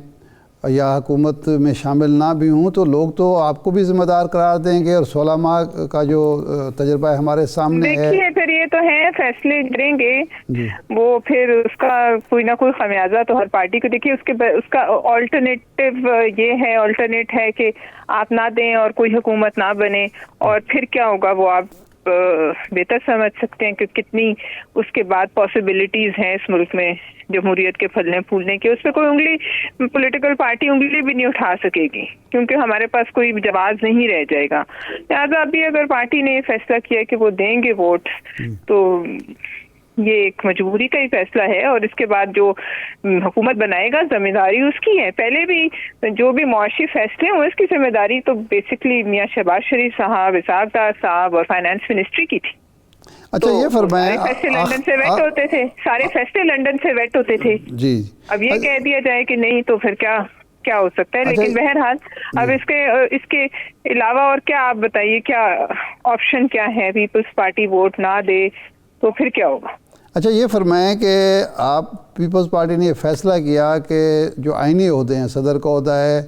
یا حکومت میں شامل نہ بھی ہوں تو لوگ تو آپ کو بھی ذمہ دار قرار دیں گے. اور 16 ماہ کا جو تجربہ ہے ہمارے سامنے ہے، دیکھیے پھر یہ تو ہے فیصلے کریں گے وہ، پھر اس کا کوئی نہ کوئی خمیازہ تو ہر پارٹی کو. دیکھیے اس کا آلٹرنیٹو یہ ہے، آلٹرنیٹ ہے کہ آپ نہ دیں اور کوئی حکومت نہ بنے، اور پھر کیا ہوگا وہ آپ بہتر سمجھ سکتے ہیں کہ کتنی اس کے بعد پاسبلٹیز ہیں اس ملک میں جمہوریت کے پھلنے پھولنے کے. اس پہ کوئی انگلی، پولیٹیکل پارٹی انگلی بھی نہیں اٹھا سکے گی، کیونکہ ہمارے پاس کوئی جواز نہیں رہ جائے گا. لہٰذا ابھی اگر پارٹی نے یہ فیصلہ کیا کہ وہ دیں گے ووٹ، تو یہ ایک مجبوری کا ہی فیصلہ ہے، اور اس کے بعد جو حکومت بنائے گا ذمہ داری اس کی ہے. پہلے بھی جو بھی معاشی فیصلے ہوئے اس کی ذمہ داری تو بیسکلی میاں شہباز شریف صاحب، اسحاق ڈار صاحب اور فائنانس منسٹری کی تھی. اچھا یہ فرمائیں، سارے فیصلے لندن سے ویٹ ہوتے تھے، سارے فیصلے لندن سے ویٹ ہوتے تھے. جی اب یہ کہہ دیا جائے کہ نہیں تو پھر کیا ہو سکتا ہے. لیکن بہرحال اب اس کے علاوہ اور کیا آپ بتائیے، کیا آپشن کیا ہے؟ پیپلز پارٹی ووٹ نہ دے تو پھر کیا ہوگا؟ اچھا یہ فرمائیں کہ آپ پیپلز پارٹی نے یہ فیصلہ کیا کہ جو آئینی عہدے ہیں، صدر کا عہدہ ہے،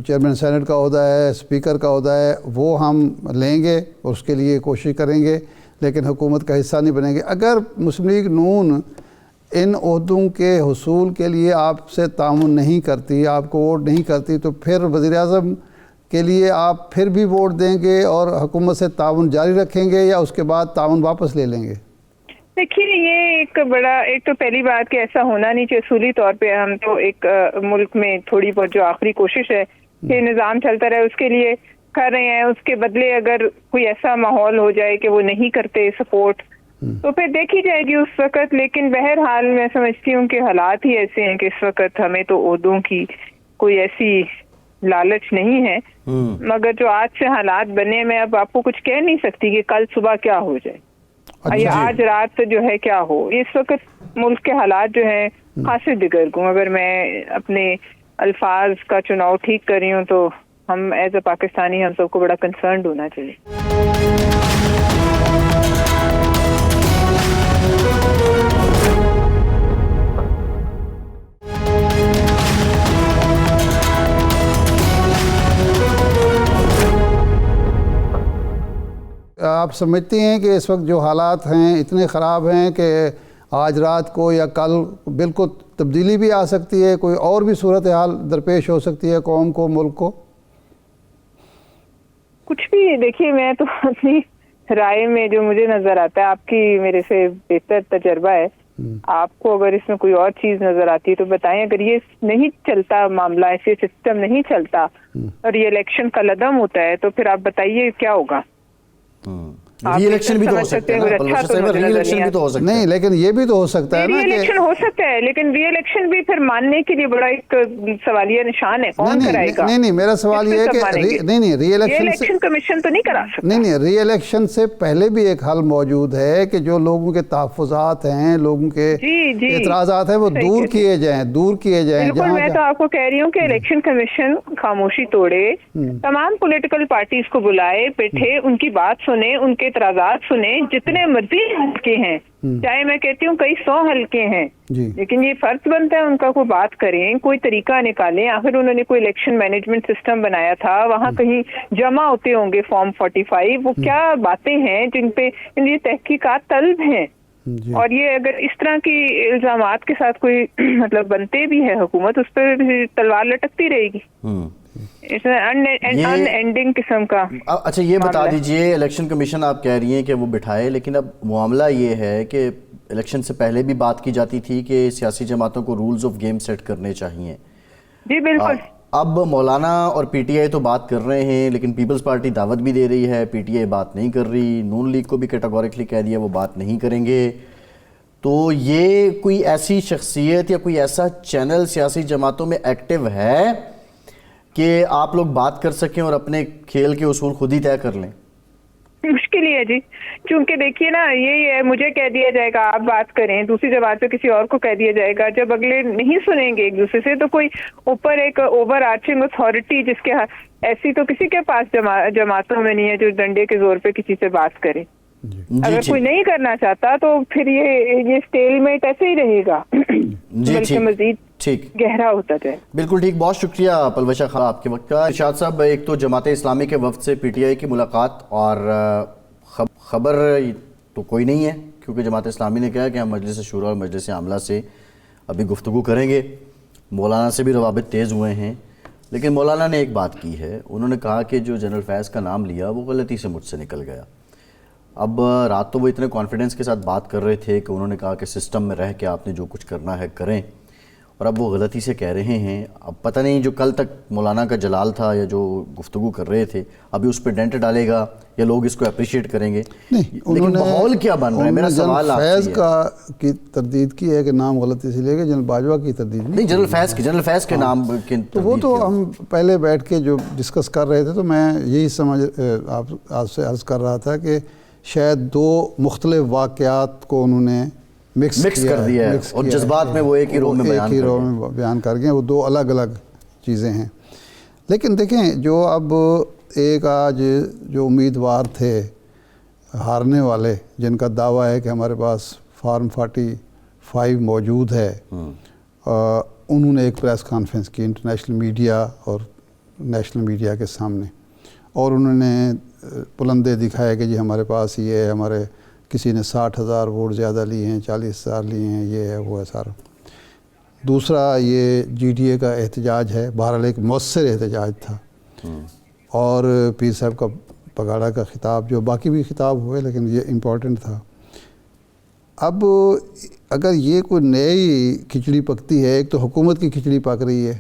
چیئرمین سینٹ کا عہدہ ہے، اسپیکر کا عہدہ ہے، وہ ہم لیں گے اور اس کے لیے کوشش کریں گے، لیکن حکومت کا حصہ نہیں بنیں گے. اگر مسلم لیگ نون ان عہدوں کے حصول کے لیے آپ سے تعاون نہیں کرتی، آپ کو ووٹ نہیں کرتی، تو پھر وزیر اعظم کے لیے آپ پھر بھی ووٹ دیں گے اور حکومت سے تعاون جاری رکھیں گے یا اس کے بعد تعاون واپس لے لیں گے؟ دیکھیے یہ ایک تو پہلی بات کہ ایسا ہونا نہیں چاہیے. اصولی طور پہ ہم تو ایک ملک میں تھوڑی بہت جو آخری کوشش ہے کہ نظام چلتا رہے اس کے لیے کر رہے ہیں. اس کے بدلے اگر کوئی ایسا ماحول ہو جائے کہ وہ نہیں کرتے سپورٹ تو پھر دیکھی جائے گی اس وقت. لیکن بہرحال میں سمجھتی ہوں کہ حالات ہی ایسے ہیں کہ اس وقت ہمیں تو عہدوں کی کوئی ایسی لالچ نہیں ہے. مگر جو آج سے حالات بنے، میں اب آپ کو کچھ کہہ نہیں سکتی کہ کل صبح کیا ہو جائے یا آج رات جو ہے کیا ہو. اس وقت ملک کے حالات جو ہیں خاصے دگرگوں. اگر میں اپنے الفاظ کا چناؤ ٹھیک کر رہی ہوں تو ہم ایز اے پاکستانی ہم سب کو بڑا کنسرنڈ ہونا چاہیے. آپ سمجھتے ہیں کہ اس وقت جو حالات ہیں اتنے خراب ہیں کہ آج رات کو یا کل بالکل تبدیلی بھی آ سکتی ہے، کوئی اور بھی صورتحال درپیش ہو سکتی ہے قوم کو، ملک کو؟ کچھ بھی دیکھیے، میں تو اپنی رائے میں جو مجھے نظر آتا ہے، آپ کی میرے سے بہتر تجربہ ہے، آپ کو اگر اس میں کوئی اور چیز نظر آتی ہے تو بتائیں۔ اگر یہ نہیں چلتا معاملہ، ایسے سسٹم نہیں چلتا اور یہ الیکشن کا لدم ہوتا ہے تو پھر آپ بتائیے کیا ہوگا۔ ری الیکشن بھی تو ہو سکتا ہے نا، ری الیکشن بھی تو ہو سکتا ہے۔ نہیں، لیکن یہ بھی تو ہو سکتا ہے ری نا کہ الیکشن ہو سکتا ہے، لیکن ری الیکشن بھی پھر ماننے کے لیے بڑا ایک سوالیہ نشان ہے، کون کرائے گا؟ نہیں، میرا سوال یہ ہے کہ نہیں ری الیکشن کمیشن تو نہیں کرا سکتا۔ نہیں، ری الیکشن سے پہلے بھی ایک حل موجود ہے کہ جو لوگوں کے تحفظات ہیں، لوگوں کے اعتراضات ہیں، وہ دور کیے جائیں۔ بالکل، میں تو آپ کو کہہ رہی ہوں کہ الیکشن کمیشن خاموشی توڑے، تمام پولیٹیکل پارٹیز کو بلائے، بیٹھے، ان کی بات سنیں، ان کے اعتراضات سنیں، جتنے مرضی حلقے ہیں، چاہے میں کہتی ہوں کئی 100 حلقے ہیں، لیکن یہ فرض بنتا ہے ان کا کوئی بات کریں، کوئی طریقہ نکالیں۔ آخر انہوں نے کوئی الیکشن مینجمنٹ سسٹم بنایا تھا، وہاں کہیں جمع ہوتے ہوں گے فارم 45، وہ کیا باتیں ہیں جن پہ یہ تحقیقات طلب ہیں؟ اور یہ اگر اس طرح کی الزامات کے ساتھ کوئی مطلب بنتے بھی ہے حکومت، اس پہ تلوار لٹکتی رہے گی، ان اینڈنگ قسم کا۔ اچھا یہ بتا دیجئے، الیکشن کمیشن آپ کہہ رہی ہیں کہ وہ بٹھائے، لیکن اب معاملہ یہ ہے کہ الیکشن سے پہلے بھی بات کی جاتی تھی کہ سیاسی جماعتوں کو رولز آف گیم سیٹ کرنے چاہیے۔ جی بالکل۔ اب مولانا اور پی ٹی آئی تو بات کر رہے ہیں، لیکن پیپلز پارٹی دعوت بھی دے رہی ہے، پی ٹی آئی بات نہیں کر رہی، نون لیگ کو بھی کیٹاگوریکلی کہہ دیا وہ بات نہیں کریں گے۔ تو یہ کوئی ایسی شخصیت یا کوئی ایسا چینل سیاسی جماعتوں میں ایکٹیو ہے کہ آپ لوگ بات کر سکیں اور اپنے کھیل کے اصول خود ہی طے کر لیں؟ مشکل ہی ہے جی، کیونکہ دیکھیے نا، یہی ہے، مجھے کہہ دیا جائے گا آپ بات کریں، دوسری جماعت پہ کسی اور کو کہہ دیا جائے گا، جب اگلے نہیں سنیں گے ایک دوسرے سے تو کوئی اوپر ایک اوور آرچنگ اتھارٹی جس کے ایسی تو کسی کے پاس جماعتوں میں نہیں ہے جو ڈنڈے کے زور پہ کسی سے بات کرے۔ اگر کوئی نہیں کرنا چاہتا تو پھر یہ سٹیل میٹ ایسے ہی رہے گا، بلکہ مزید گہرا ہوتا جائے۔ بالکل ٹھیک، بہت شکریہ پلوشہ خان آپ کے وقت کا۔ ارشاد صاحب، ایک تو جماعت اسلامی کے وفد سے پی ٹی آئی کی ملاقات اور خبر تو کوئی نہیں ہے، کیونکہ جماعت اسلامی نے کہا کہ ہم مجلس شورا اور مجلس عاملہ سے ابھی گفتگو کریں گے، مولانا سے بھی روابط تیز ہوئے ہیں، لیکن مولانا نے ایک بات کی ہے، انہوں نے کہا کہ جو جنرل فیض کا نام لیا وہ غلطی سے مجھ سے نکل گیا۔ اب رات تو وہ اتنے کانفیڈنس کے ساتھ بات کر رہے تھے کہ انہوں نے کہا کہ سسٹم میں رہ کے آپ نے جو کچھ کرنا ہے کریں، اور اب وہ غلطی سے کہہ رہے ہیں۔ اب پتہ نہیں جو کل تک مولانا کا جلال تھا یا جو گفتگو کر رہے تھے ابھی اس پہ ڈینٹ ڈالے گا یا لوگ اس کو اپریشیٹ کریں گے؟ لیکن ماحول کیا بن رہا ہے؟ میرا سوال آپ سے فیض کی تردید کی ہے کہ نام غلطی سے لے گئے، جنرل باجوہ کی تردید نہیں، جنرل فیض کے نام کی تو وہ تو ہم پہلے بیٹھ کے جو ڈسکس کر رہے تھے تو میں یہی سمجھ آپ سے عرض کر رہا تھا کہ شاید دو مختلف واقعات کو انہوں نے مکس کر دیا ہے اور جذبات میں وہ ایک ہی رو میں بیان کر گئے، وہ دو الگ الگ چیزیں ہیں۔ لیکن دیکھیں، جو اب ایک آج جو امیدوار تھے ہارنے والے، جن کا دعویٰ ہے کہ ہمارے پاس فارم 45 موجود ہے، انہوں نے ایک پریس کانفرنس کی انٹرنیشنل میڈیا اور نیشنل میڈیا کے سامنے، اور انہوں نے پلندے دکھائے کہ جی ہمارے پاس یہ ہے، ہمارے کسی نے 60,000 ووٹ زیادہ لیے ہیں، 40,000 لیے ہیں، یہ ہے وہ ہے سارا۔ دوسرا یہ جی ڈی اے کا احتجاج ہے، بہرحال ایک مؤثر احتجاج تھا، اور پیر صاحب کا پگاڑا کا خطاب، جو باقی بھی خطاب ہوئے لیکن یہ امپورٹنٹ تھا۔ اب اگر یہ کوئی نئی کھچڑی پکتی ہے، ایک تو حکومت کی کھچڑی پک رہی ہے،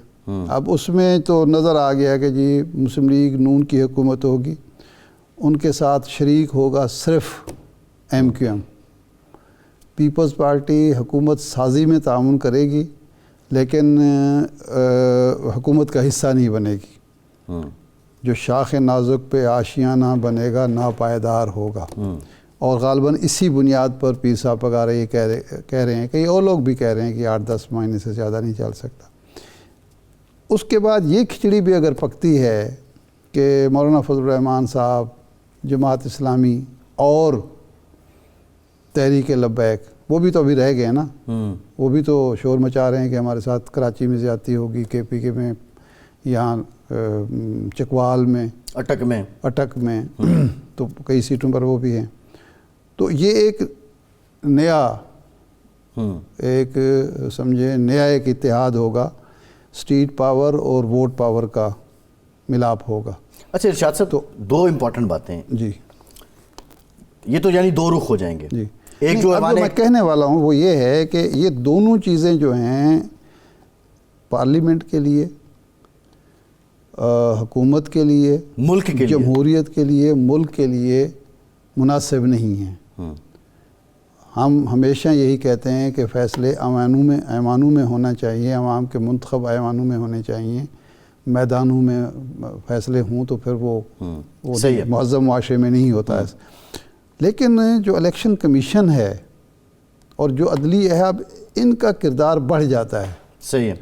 اب اس میں تو نظر آ گیا کہ جی مسلم لیگ نون کی حکومت ہوگی، ان کے ساتھ شریک ہوگا صرف M Q M. Peoples party حکومت سازی میں تعاون کرے گی لیکن حکومت کا حصہ نہیں بنے گی، جو شاخ نازک پہ آشیانہ بنے گا ناپائیدار ہوگا، اور غالباً اسی بنیاد پر پیر صاحب پگارا یہ کہہ رہے ہیں، کئی اور لوگ بھی کہہ رہے ہیں کہ 8-10 مہینے سے زیادہ نہیں چل سکتا۔ اس کے بعد یہ کھچڑی بھی اگر پکتی ہے کہ مولانا فضل الرحمان صاحب، جماعت اسلامی اور تحریک لبیک، وہ بھی تو ابھی رہ گئے نا، وہ بھی تو شور مچا رہے ہیں کہ ہمارے ساتھ کراچی میں زیادتی ہوگی، کے پی کے میں یہاں چکوال میں، اٹک میں تو کئی سیٹوں پر وہ بھی ہیں. تو یہ ایک نیا ایک سمجھے نیا ایک اتحاد ہوگا، اسٹریٹ پاور اور ووٹ پاور کا ملاپ ہوگا. اچھا ارشاد صاحب، تو دو امپورٹنٹ باتیں جی، یہ تو یعنی دو رخ ہو جائیں گے. جی، ایک جو میں کہنے والا ہوں وہ یہ ہے کہ یہ دونوں چیزیں جو ہیں پارلیمنٹ کے لیے، حکومت کے لیے، ملک کے لیے، جمہوریت کے لیے، ملک کے لیے مناسب نہیں ہیں. ہم ہمیشہ یہی کہتے ہیں کہ فیصلے ایوانوں میں ہونا چاہیے، عوام کے منتخب ایوانوں میں ہونے چاہیے. میدانوں میں فیصلے ہوں تو پھر وہ معظم معاشرے میں نہیں ہوتا ہے. لیکن جو الیکشن کمیشن ہے اور جو عدلیہ ہے، اب ان کا کردار بڑھ جاتا ہے. صحیح ہے.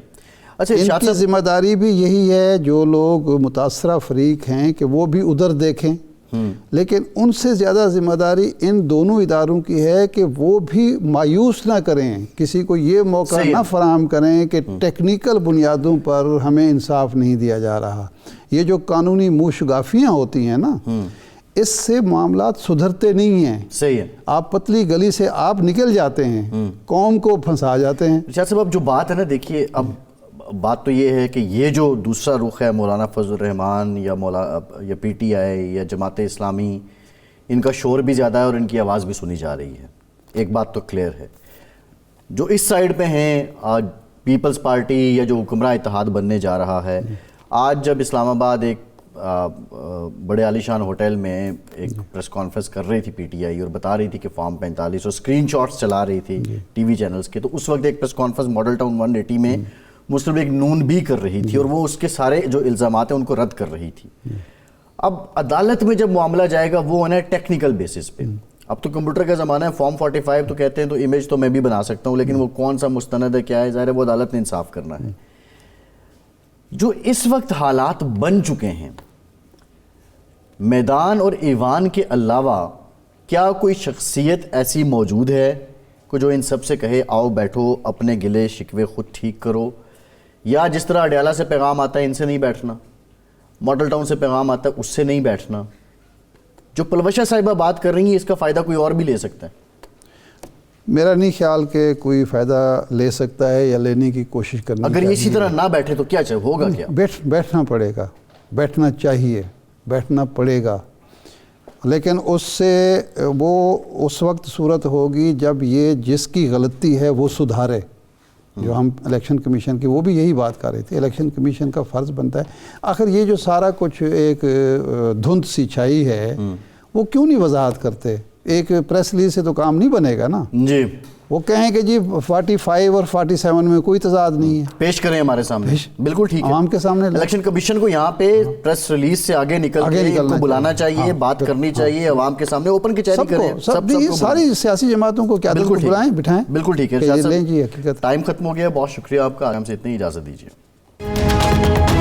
اچھا ان کی ذمہ داری بھی یہی ہے، جو لوگ متاثرہ فریق ہیں کہ وہ بھی ادھر دیکھیں، لیکن ان سے زیادہ ذمہ داری ان دونوں اداروں کی ہے کہ وہ بھی مایوس نہ کریں، کسی کو یہ موقع نہ فراہم کریں کہ ٹیکنیکل بنیادوں پر ہمیں انصاف نہیں دیا جا رہا. یہ جو قانونی موشگافیاں ہوتی ہیں نا، اس سے معاملات سدھرتے نہیں ہیں. صحیح ہے. آپ پتلی گلی سے آپ نکل جاتے ہیں، قوم کو پھنسا جاتے ہیں. شاہ صاحب اب جو بات ہے نا، دیکھیے اب بات تو یہ ہے کہ یہ جو دوسرا رخ ہے مولانا فضل الرحمان یا پی ٹی آئی یا جماعت اسلامی، ان کا شور بھی زیادہ ہے اور ان کی آواز بھی سنی جا رہی ہے. ایک بات تو کلیئر ہے، جو اس سائیڈ پہ ہیں آج پیپلز پارٹی یا جو حکمراں اتحاد بننے جا رہا ہے. آج جب اسلام آباد ایک بڑے عالیشان ہوٹل میں ایک پریس کانفرنس کر رہی تھی پی ٹی آئی اور بتا رہی تھی کہ فارم 45 اور اسکرین شاٹس چلا رہی تھی ٹی وی چینلز کے، تو اس وقت ایک پریس کانفرنس ماڈل ٹاؤن 180 میں مسلم لیگ نون بھی کر رہی تھی اور وہ اس کے سارے جو الزامات ہیں ان کو رد کر رہی تھی. اب عدالت میں جب معاملہ جائے گا وہ ہونا ہے ٹیکنیکل بیسس پہ. اب تو کمپیوٹر کا زمانہ ہے، فارم 45 تو کہتے ہیں تو امیج تو میں بھی بنا سکتا ہوں، لیکن وہ کون سا مستند ہے کیا ہے، ظاہر ہے وہ عدالت نے انصاف کرنا ہے. جو اس وقت حالات بن چکے ہیں میدان اور ایوان کے علاوہ، کیا کوئی شخصیت ایسی موجود ہے کہ جو ان سب سے کہے آؤ بیٹھو اپنے گلے شکوے خود ٹھیک کرو؟ یا جس طرح اڈیالہ سے پیغام آتا ہے ان سے نہیں بیٹھنا، ماڈل ٹاؤن سے پیغام آتا ہے اس سے نہیں بیٹھنا، جو پلوشہ صاحبہ بات کر رہی ہیں اس کا فائدہ کوئی اور بھی لے سکتا ہے؟ میرا نہیں خیال کہ کوئی فائدہ لے سکتا ہے یا لینے کی کوشش کرنی چاہیے. اگر اسی طرح نہ بیٹھے تو کیا ہوگا؟ کیا بیٹھنا پڑے گا، بیٹھنا چاہیے، بیٹھنا پڑے گا، لیکن اس سے وہ اس وقت صورت ہوگی جب یہ جس کی غلطی ہے وہ سدھارے. جو ہم الیکشن کمیشن کی وہ بھی یہی بات کر رہے تھے، الیکشن کمیشن کا فرض بنتا ہے آخر یہ جو سارا کچھ ایک دھند سی چھائی ہے وہ کیوں نہیں وضاحت کرتے؟ ایک پریس ریلیز سے تو کام نہیں بنے گا نا. جی وہ کہیں کہ جی 45 اور 47 میں کوئی تضاد نہیں ہے، پیش کریں ہمارے سامنے. بالکل ٹھیک ہے، عوام کے سامنے. الیکشن کمیشن کو یہاں پہ پریس ریلیز سے آگے نکل کے ان کو بلانا چاہیے، بات کرنی چاہیے، عوام کے سامنے اوپن کچہری کریں. ساری سیاسی جماعتوں کو قیادت کو بلائیں، بٹھائیں. بالکل ٹھیک ہے. ٹائم ختم ہو گیا، بہت شکریہ آپ کا. ہم سے اتنی اجازت دیجیے.